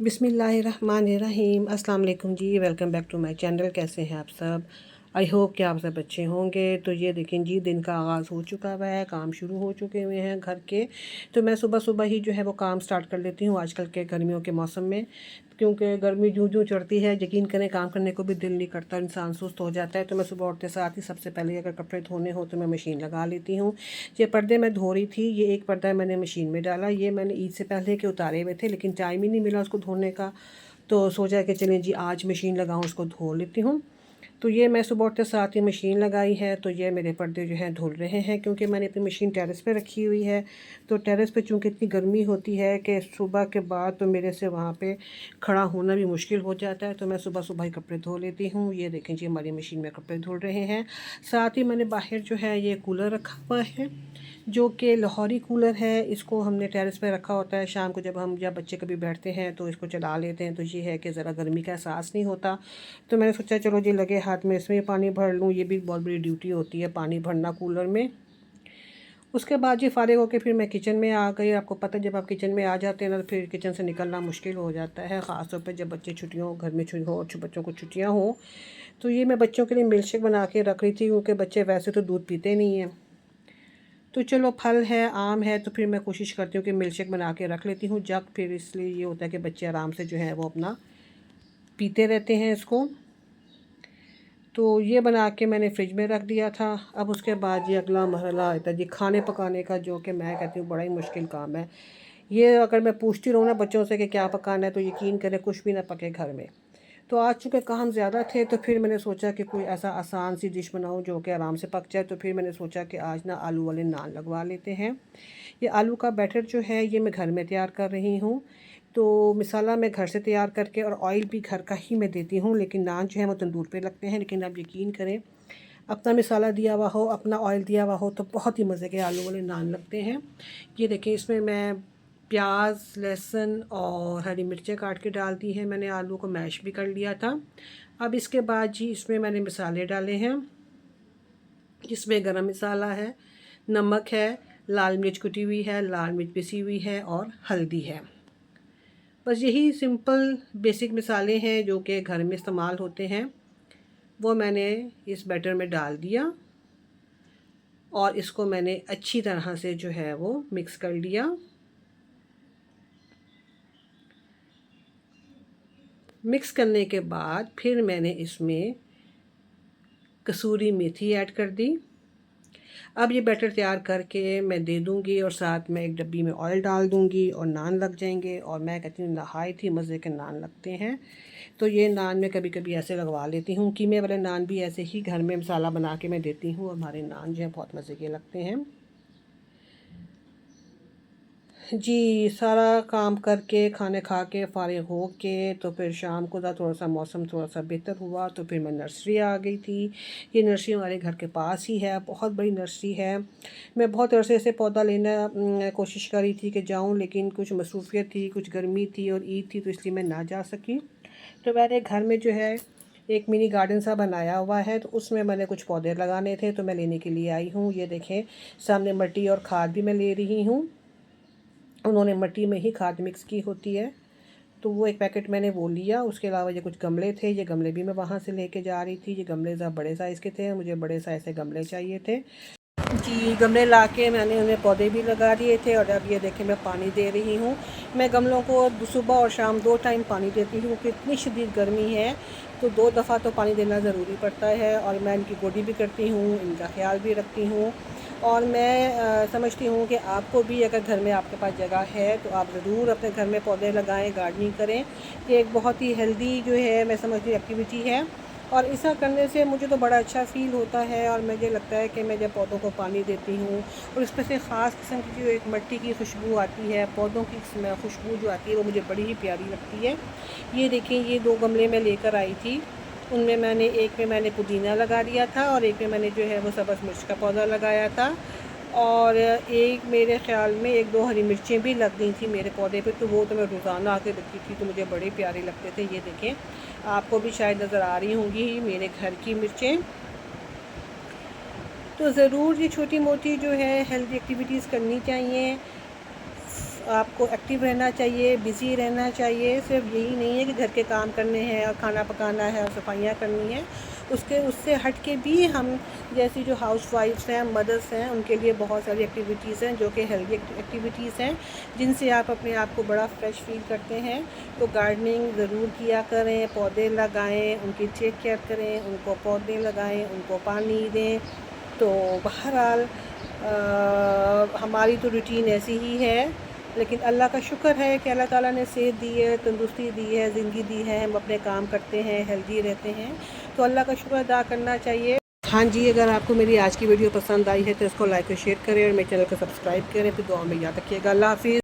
बिस्मिल्लाहिर्रहमानिर्रहीम अस्सलाम वालेकुम जी। Welcome back to my channel. कैसे हैं आप सब? आई होप कि आप सब अच्छे होंगे। तो ये देखें जी, दिन का आगाज़ हो चुका हुआ है, काम शुरू हो चुके हुए हैं घर के। तो मैं सुबह सुबह ही जो है वो काम स्टार्ट कर लेती हूँ आजकल के गर्मियों के मौसम में, क्योंकि गर्मी जूँ जूँ चढ़ती है यकीन करें काम करने को भी दिल नहीं करता, इंसान सुस्त हो जाता है। तो मैं सुबह उठते साथ ही सबसे पहले अगर कपड़े धोने हो तो मैं मशीन लगा लेती हूँ। ये पर्दे मैं धो रही थी, ये एक पर्दा मैंने मशीन में डाला, ये मैंने ईद से पहले के उतारे हुए थे लेकिन टाइम ही नहीं मिला उसको धोने का। तो सोचा कि चलें जी आज मशीन लगाऊँ, उसको धो लेती हूँ। तो ये मैं सुबह उठते साथ ही मशीन लगाई है। तो ये मेरे पर्दे जो हैं धुल रहे हैं, क्योंकि मैंने अपनी मशीन टेरेस पे रखी हुई है। तो टेरेस पे चूँकि इतनी गर्मी होती है कि सुबह के बाद तो मेरे से वहाँ पे खड़ा होना भी मुश्किल हो जाता है। तो मैं सुबह सुबह ही कपड़े धो लेती हूँ। ये देखें जी, हमारी मशीन में कपड़े धुल रहे हैं। साथ ही मैंने बाहर जो है ये कूलर रखा हुआ है, जो कि लाहौरी कूलर है। इसको हमने टेरेस पे रखा होता है, शाम को जब बच्चे कभी बैठते हैं तो इसको चला लेते हैं। तो ये है कि ज़रा गर्मी का एहसास नहीं होता। तो मैंने सोचा चलो जी लगे हाथ में इसमें पानी भर लूँ, ये भी बहुत बड़ी ड्यूटी होती है पानी भरना कूलर में। उसके बाद जी फ़ारिग होकर फिर मैं किचन में आ गई। आपको पता है जब आप किचन में आ जाते हैं ना तो फिर किचन से निकलना मुश्किल हो जाता है, ख़ास तौर पे जब बच्चे छुट्टियों घर में छुट्टी हो, बच्चों को छुट्टियाँ हों। तो ये मैं बच्चों के लिए मिल्क शेक बना के रख रही थी, क्योंकि बच्चे वैसे तो दूध पीते नहीं हैं। तो चलो फल है, आम है, तो फिर मैं कोशिश करती हूँ कि मिल्क शेक बना के रख लेती हूँ जग। फिर इसलिए ये होता है कि बच्चे आराम से जो है वो अपना पीते रहते हैं इसको। तो ये बना के मैंने फ़्रिज में रख दिया था। अब उसके बाद ये अगला मरहला आता है जी खाने पकाने का, जो कि मैं कहती हूँ बड़ा ही मुश्किल काम है। ये अगर मैं पूछती रहूँ ना बच्चों से कि क्या पकाना है तो यकीन करें कुछ भी ना पके घर में। तो आज चूँकि काम ज़्यादा थे तो फिर मैंने सोचा कि कोई ऐसा आसान सी डिश बनाऊँ जो कि आराम से पक जाए। तो फिर मैंने सोचा कि आज ना आलू वाले नान लगवा लेते हैं। ये आलू का बैटर जो है ये मैं घर में तैयार कर रही हूँ। तो मसाला मैं घर से तैयार करके और ऑयल भी घर का ही मैं देती हूँ, लेकिन नान जो है वो तंदूर पे लगते हैं। लेकिन आप यकीन करें, अपना मसाला दिया हुआ हो, अपना ऑयल दिया हुआ हो तो बहुत ही मज़े के आलू वाले नान लगते हैं। ये देखें, इसमें मैं प्याज, लहसुन और हरी मिर्चें काट के डाल दी है। मैंने आलू को मैश भी कर लिया था। अब इसके बाद जी इसमें मैंने मसाले डाले हैं, जिसमें गरम मसाला है, नमक है, लाल मिर्च कुटी हुई है, लाल मिर्च पिसी हुई है और हल्दी है। बस यही सिंपल बेसिक मसाले हैं जो कि घर में इस्तेमाल होते हैं। वो मैंने इस बैटर में डाल दिया और इसको मैंने अच्छी तरह से जो है वो मिक्स कर लिया। मिक्स करने के बाद फिर मैंने इसमें कसूरी मेथी ऐड कर दी। अब ये बैटर तैयार करके मैं दे दूँगी और साथ में एक डब्बी में ऑयल डाल दूँगी और नान लग जाएंगे। और मैं कहती हूँ नहायत ही मज़े के नान लगते हैं। तो ये नान मैं कभी कभी ऐसे लगवा लेती हूँ, कीमे वाले नान भी ऐसे ही घर में मसाला बना के मैं देती हूँ और हमारे नान जो है बहुत मज़े के लगते हैं जी। सारा काम करके खाने खा के फ़ारिग हो के तो फिर शाम को थोड़ा सा मौसम थोड़ा सा बेहतर हुआ तो फिर मैं नर्सरी आ गई थी। ये नर्सरी हमारे घर के पास ही है, बहुत बड़ी नर्सरी है। मैं बहुत अरसे से पौधा लेना कोशिश कर रही थी कि जाऊं, लेकिन कुछ मसरूफ़ियत थी, कुछ गर्मी थी और ईद थी, तो इसलिए मैं ना जा सकी। तो मैंने घर में जो है एक मिनी गार्डन सा बनाया हुआ है, तो उसमें मैंने कुछ पौधे लगाने थे तो मैं लेने के लिए आई हूँ। ये देखें, सामने मिट्टी और खाद भी मैं ले रही हूँ। उन्होंने मिट्टी में ही खाद मिक्स की होती है, तो वो एक पैकेट मैंने वो लिया। उसके अलावा ये कुछ गमले थे, ये गमले भी मैं वहाँ से लेके जा रही थी। ये गमले ज़रा बड़े साइज़ के थे, मुझे बड़े साइज़ के गमले चाहिए थे जी। गमले लाके मैंने उन्हें पौधे भी लगा दिए थे और अब ये देखें मैं पानी दे रही हूँ। मैं गमलों को सुबह और शाम 2 टाइम पानी देती हूँ, क्योंकि इतनी शदीद गर्मी है तो 2 दफ़ा तो पानी देना ज़रूरी पड़ता है। और मैं इनकी गोडी भी करती हूँ, इनका ख्याल भी रखती हूँ। और मैं समझती हूँ कि आपको भी अगर घर में आपके पास जगह है तो आप ज़रूर अपने घर में पौधे लगाएं, गार्डनिंग करें। ये एक बहुत ही हेल्दी जो है मैं समझती एक्टिविटी है और ऐसा करने से मुझे तो बड़ा अच्छा फ़ील होता है। और मुझे लगता है कि मैं जब पौधों को पानी देती हूँ और इसमें से ख़ास किस्म की जो एक मिट्टी की खुशबू आती है, पौधों की खुशबू जो आती है वो मुझे बड़ी ही प्यारी लगती है। ये देखिए, ये 2 गमले मैं लेकर आई थी, उनमें मैंने एक में मैंने पुदीना लगा दिया था और एक में मैंने जो है वो सब्ज़ मिर्च का पौधा लगाया था। और एक मेरे ख़्याल में 1-2 हरी मिर्चें भी लग गई थी मेरे पौधे पे, तो वो तो मैं रोज़ाना आके देखती थी, तो मुझे बड़े प्यारे लगते थे। ये देखें, आपको भी शायद नज़र आ रही होंगी मेरे घर की मिर्चें। तो ज़रूर ये छोटी मोटी जो है हेल्दी एक्टिविटीज़ करनी चाहिए। आपको एक्टिव रहना चाहिए, बिज़ी रहना चाहिए। सिर्फ यही नहीं है कि घर के काम करने हैं और खाना पकाना है और सफाइयाँ करनी है, उससे हट के भी हम जैसी जो हाउसवाइफ्स हैं, मदर्स हैं, उनके लिए बहुत सारी एक्टिविटीज़ हैं जो कि हेल्दी एक्टिविटीज़ हैं, जिनसे आप अपने आप को बड़ा फ्रेश फील करते हैं। तो गार्डनिंग ज़रूर किया करें, पौधे लगाएं, उनकी टेक केयर करें, उनको पौधे लगाएं, उनको पानी दें। तो बहरहाल हमारी तो रूटीन ऐसी ही है, लेकिन अल्लाह का शुक्र है कि अल्लाह ताला ने सेहत दी है, तंदुरुस्ती दी है, ज़िंदगी दी है, हम अपने काम करते हैं, हेल्दी रहते हैं, तो अल्लाह का शुक्र अदा करना चाहिए। हाँ जी, अगर आपको मेरी आज की वीडियो पसंद आई है तो इसको लाइक और शेयर करें और मेरे चैनल को सब्सक्राइब करें। फिर दुआ में याद रखिएगा। अल्लाह हाफ़िज़।